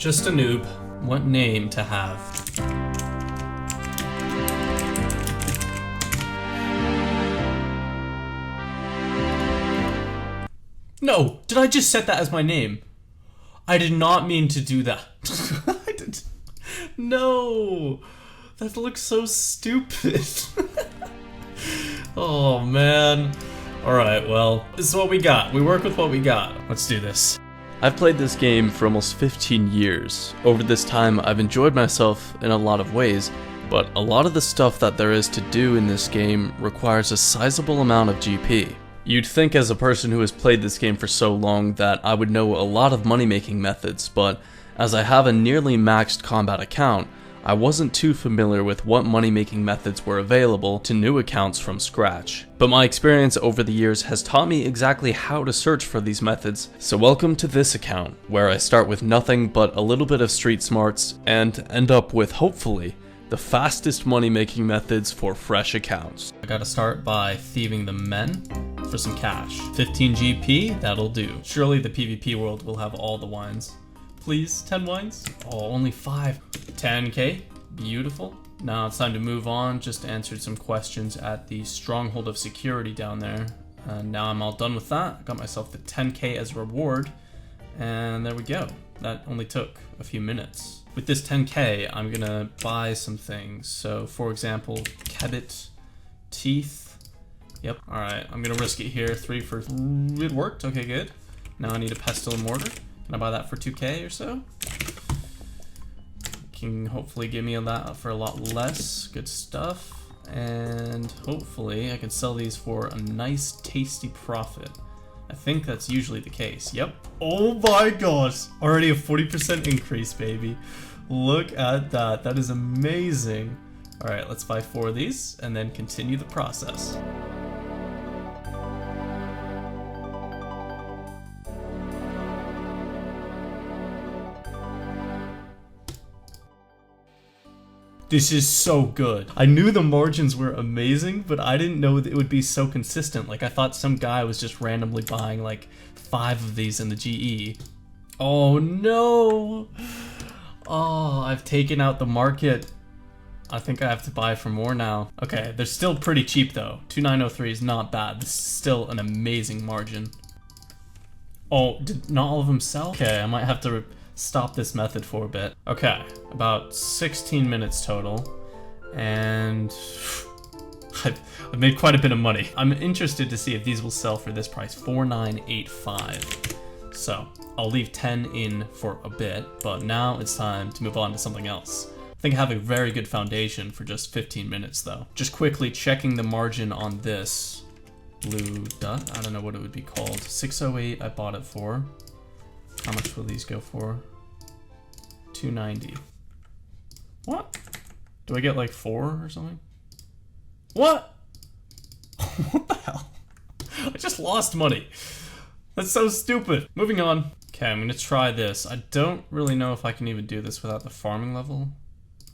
Just a noob. What name to have? No! Did I just set that as my name? I did not mean to do that. No! That looks so stupid. Oh, man. Alright, well, this is what we got. We work with what we got. Let's do this. I've played this game for almost 15 years. Over this time, I've enjoyed myself in a lot of ways, but a lot of the stuff that there is to do in this game requires a sizable amount of GP. You'd think as a person who has played this game for so long that I would know a lot of money-making methods, but as I have a nearly maxed combat account, I wasn't too familiar with what money-making methods were available to new accounts from scratch. But my experience over the years has taught me exactly how to search for these methods, so welcome to this account, where I start with nothing but a little bit of street smarts, and end up with, hopefully, the fastest money-making methods for fresh accounts. I gotta start by thieving the men for some cash. 15 GP, that'll do. Surely the PvP world will have all the wines. Please, 10 wines? Oh, only 5. 10k, beautiful. Now it's time to move on. Just answered some questions at the Stronghold of Security down there. And now I'm all done with that. Got myself the 10k as a reward. And there we go. That only took a few minutes. With this 10k, I'm gonna buy some things. So, for example, Kebit teeth. Yep, alright, I'm gonna risk it here. 3 for... It worked, okay, good. Now I need a pestle and mortar. Can I buy that for 2k or so? Can hopefully give me that for a lot less. Good stuff. And hopefully I can sell these for a nice tasty profit. I think that's usually the case. Yep. Oh my gosh. Already a 40% increase, baby. Look at that. That is amazing. Alright, let's buy 4 of these and then continue the process. This is so good. I knew the margins were amazing, but I didn't know that it would be so consistent. Like, I thought some guy was just randomly buying like 5 of these in the GE. Oh no! Oh, I've taken out the market. I think I have to buy for more now. Okay, they're still pretty cheap though. 2903 is not bad. This is still an amazing margin. Oh, did not all of them sell? Okay, I might have to stop this method for a bit. Okay, about 16 minutes total, and I've made quite a bit of money. I'm interested to see if these will sell for this price, 4985. So I'll leave 10 in for a bit, but now it's time to move on to something else. I think I have a very good foundation for just 15 minutes though. Just quickly checking the margin on this blue dot, I don't know what it would be called. 608 I bought it for. How much will these go for? 290. What? Do I get like 4 or something? What? What the hell? I just lost money. That's so stupid. Moving on. Okay, I'm gonna try this. I don't really know if I can even do this without the farming level.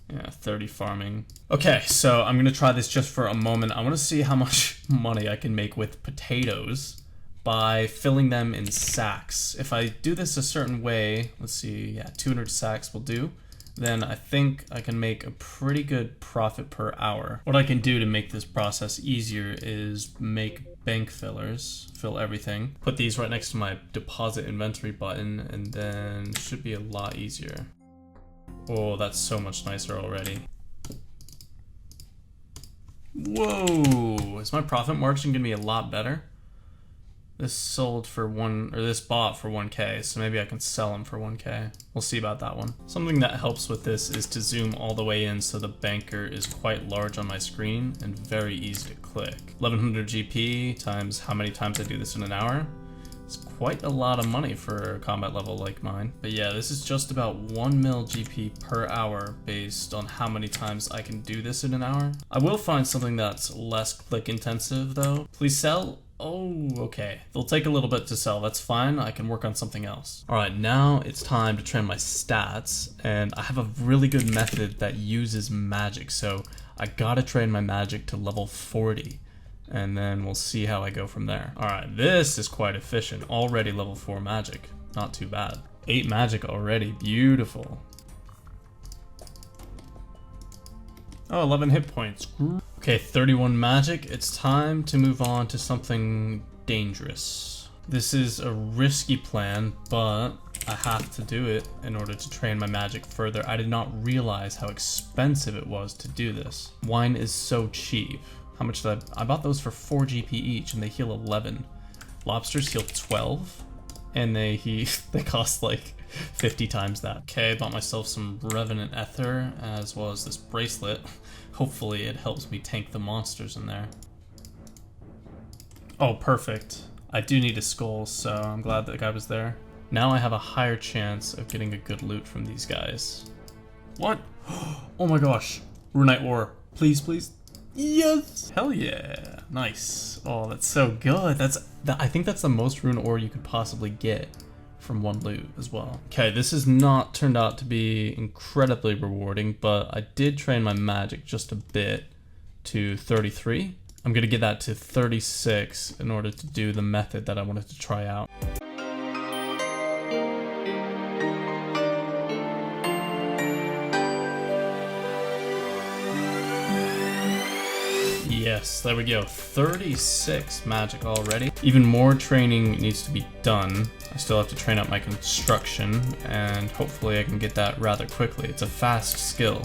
Yeah, 30 farming. Okay, so I'm gonna try this just for a moment. I wanna see how much money I can make with potatoes by filling them in sacks. If I do this a certain way, let's see, yeah, 200 sacks will do, then I think I can make a pretty good profit per hour. What I can do to make this process easier is make bank fillers, fill everything, put these right next to my deposit inventory button, and then it should be a lot easier. Oh, that's so much nicer already. Whoa, is my profit margin gonna be a lot better? This sold for this bought for 1k, so maybe I can sell them for 1k. We'll see about that one. Something that helps with this is to zoom all the way in so the banker is quite large on my screen and very easy to click. 1100 GP times how many times I do this in an hour. It's quite a lot of money for a combat level like mine. But yeah, this is just about 1 mil GP per hour based on how many times I can do this in an hour. I will find something that's less click intensive though. Please sell. Oh, okay. It'll take a little bit to sell. That's fine. I can work on something else. All right, now it's time to train my stats, and I have a really good method that uses magic, so I gotta train my magic to level 40, and then we'll see how I go from there. All right, this is quite efficient. Already level 4 magic. Not too bad. 8 magic already, beautiful. Oh, 11 hit points. Okay, 31 magic. It's time to move on to something dangerous. This is a risky plan, but I have to do it in order to train my magic further. I did not realize how expensive it was to do this. Wine is so cheap. How much did I bought those for 4 GP each, and they heal 11. Lobsters heal 12, and they cost like 50 times that. Okay, I bought myself some Revenant Ether, as well as this bracelet. Hopefully it helps me tank the monsters in there. Oh, perfect. I do need a skull, so I'm glad that guy was there. Now I have a higher chance of getting a good loot from these guys. What? Oh my gosh. Runite ore. Please, please. Yes! Hell yeah. Nice. Oh, that's so good. I think that's the most rune ore you could possibly get from one loot as well. Okay, this has not turned out to be incredibly rewarding, but I did train my magic just a bit to 33. I'm gonna get that to 36 in order to do the method that I wanted to try out. Yes, there we go. 36 magic already. Even more training needs to be done. I still have to train up my construction, and hopefully I can get that rather quickly. It's a fast skill.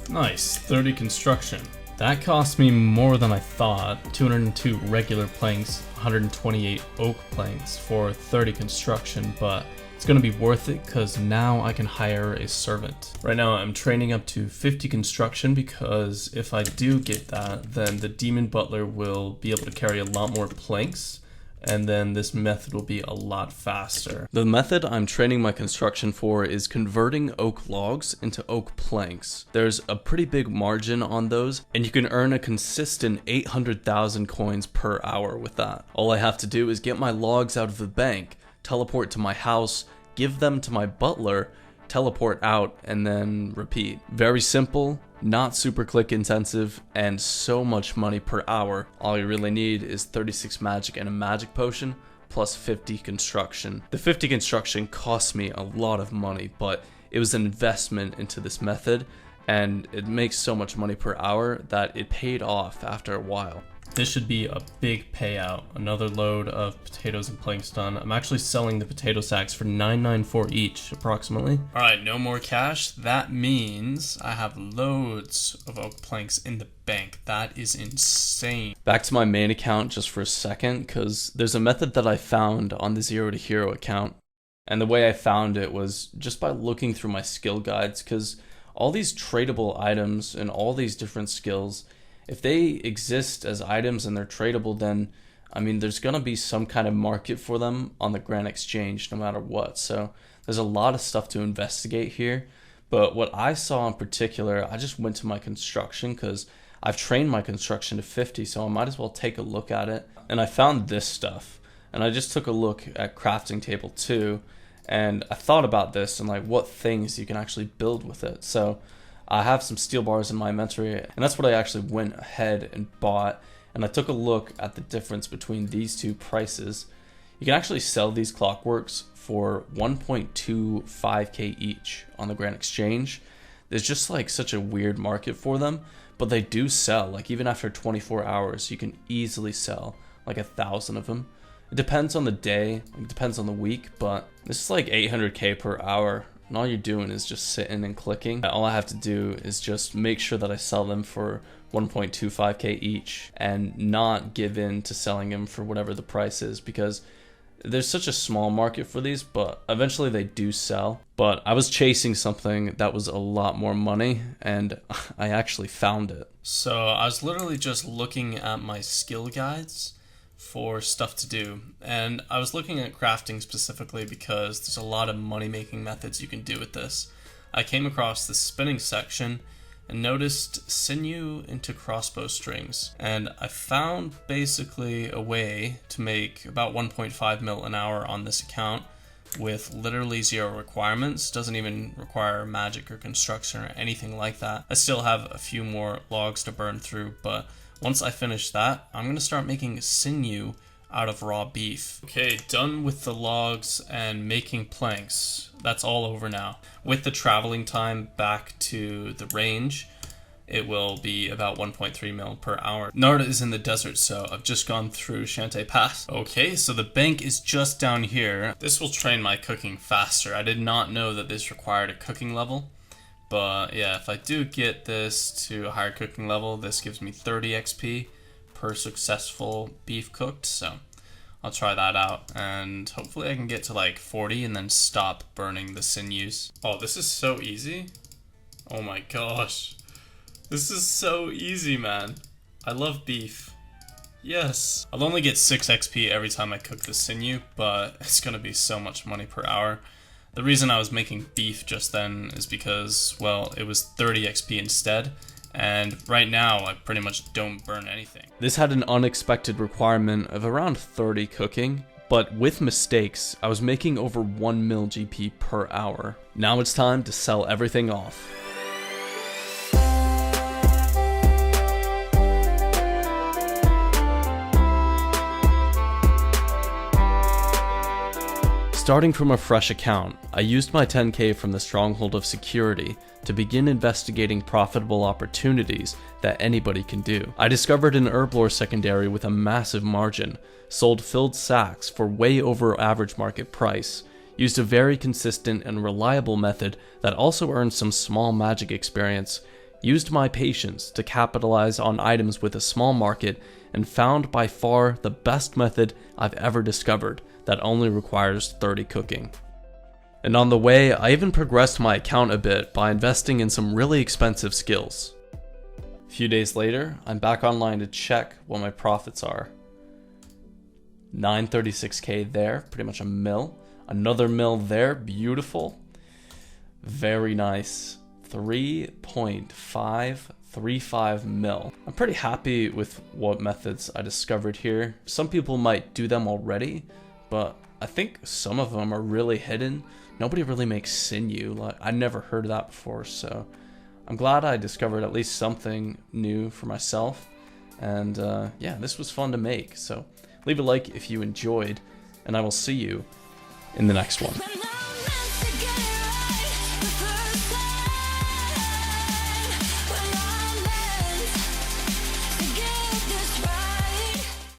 Nice, 30 construction. That cost me more than I thought. 202 regular planks, 128 oak planks for 30 construction, but it's gonna be worth it because now I can hire a servant. Right now I'm training up to 50 construction because if I do get that, then the demon butler will be able to carry a lot more planks, and then this method will be a lot faster. The method I'm training my construction for is converting oak logs into oak planks. There's a pretty big margin on those, and you can earn a consistent 800,000 coins per hour with that. All I have to do is get my logs out of the bank, teleport to my house, give them to my butler, teleport out, and then repeat. Very simple, not super click intensive, and so much money per hour. All you really need is 36 magic and a magic potion, plus 50 construction. The 50 construction cost me a lot of money, but it was an investment into this method, and it makes so much money per hour that it paid off after a while. This should be a big payout. Another load of potatoes and planks done. I'm actually selling the potato sacks for $9.94 each, approximately. All right, no more cash. That means I have loads of oak planks in the bank. That is insane. Back to my main account just for a second, because there's a method that I found on the Zero to Hero account. And the way I found it was just by looking through my skill guides, because all these tradable items and all these different skills, if they exist as items and they're tradable, then, I mean, there's going to be some kind of market for them on the Grand Exchange no matter what. So there's a lot of stuff to investigate here. But what I saw in particular, I just went to my construction because I've trained my construction to 50, so I might as well take a look at it. And I found this stuff. And I just took a look at crafting table 2, and I thought about this and like what things you can actually build with it. So I have some steel bars in my inventory, and that's what I actually went ahead and bought. And I took a look at the difference between these two prices. You can actually sell these clockworks for 1.25k each on the Grand Exchange. There's just like such a weird market for them, but they do sell. Like even after 24 hours, you can easily sell like 1,000 of them. It depends on the day, it depends on the week, but this is like 800k per hour. And all you're doing is just sitting and clicking. All I have to do is just make sure that I sell them for 1.25k each and not give in to selling them for whatever the price is, because there's such a small market for these, but eventually they do sell. But I was chasing something that was a lot more money, and I actually found it. So I was literally just looking at my skill guides for stuff to do, and I was looking at crafting specifically because there's a lot of money making methods you can do with this. I came across the spinning section and noticed sinew into crossbow strings, and I found basically a way to make about 1.5 mil an hour on this account with literally 0 requirements. Doesn't even require magic or construction or anything like that. I still have a few more logs to burn through, but once I finish that, I'm going to start making sinew out of raw beef. Okay, done with the logs and making planks. That's all over now. With the traveling time back to the range, it will be about 1.3 mil per hour. Narda is in the desert, so I've just gone through Shantae Pass. Okay, so the bank is just down here. This will train my cooking faster. I did not know that this required a cooking level. But yeah, if I do get this to a higher cooking level, this gives me 30 XP per successful beef cooked. So I'll try that out, and hopefully I can get to like 40 and then stop burning the sinews. Oh, this is so easy. Oh my gosh. This is so easy, man. I love beef. Yes. I'll only get 6 XP every time I cook the sinew, but it's gonna be so much money per hour. The reason I was making beef just then is because, well, it was 30 XP instead, and right now I pretty much don't burn anything. This had an unexpected requirement of around 30 cooking, but with mistakes, I was making over 1 mil GP per hour. Now it's time to sell everything off. Starting from a fresh account, I used my 10k from the Stronghold of Security to begin investigating profitable opportunities that anybody can do. I discovered an herblore secondary with a massive margin, sold filled sacks for way over average market price, used a very consistent and reliable method that also earned some small magic experience, used my patience to capitalize on items with a small market, and found by far the best method I've ever discovered that only requires 30 cooking. And on the way, I even progressed my account a bit by investing in some really expensive skills. A few days later, I'm back online to check what my profits are. 936k there, pretty much a mil. Another mil there, beautiful. Very nice. 3.535 mil. I'm pretty happy with what methods I discovered here. Some people might do them already, but I think some of them are really hidden. Nobody really makes sinew. Like, I never heard of that before, so I'm glad I discovered at least something new for myself. And yeah, this was fun to make. So leave a like if you enjoyed, and I will see you in the next one.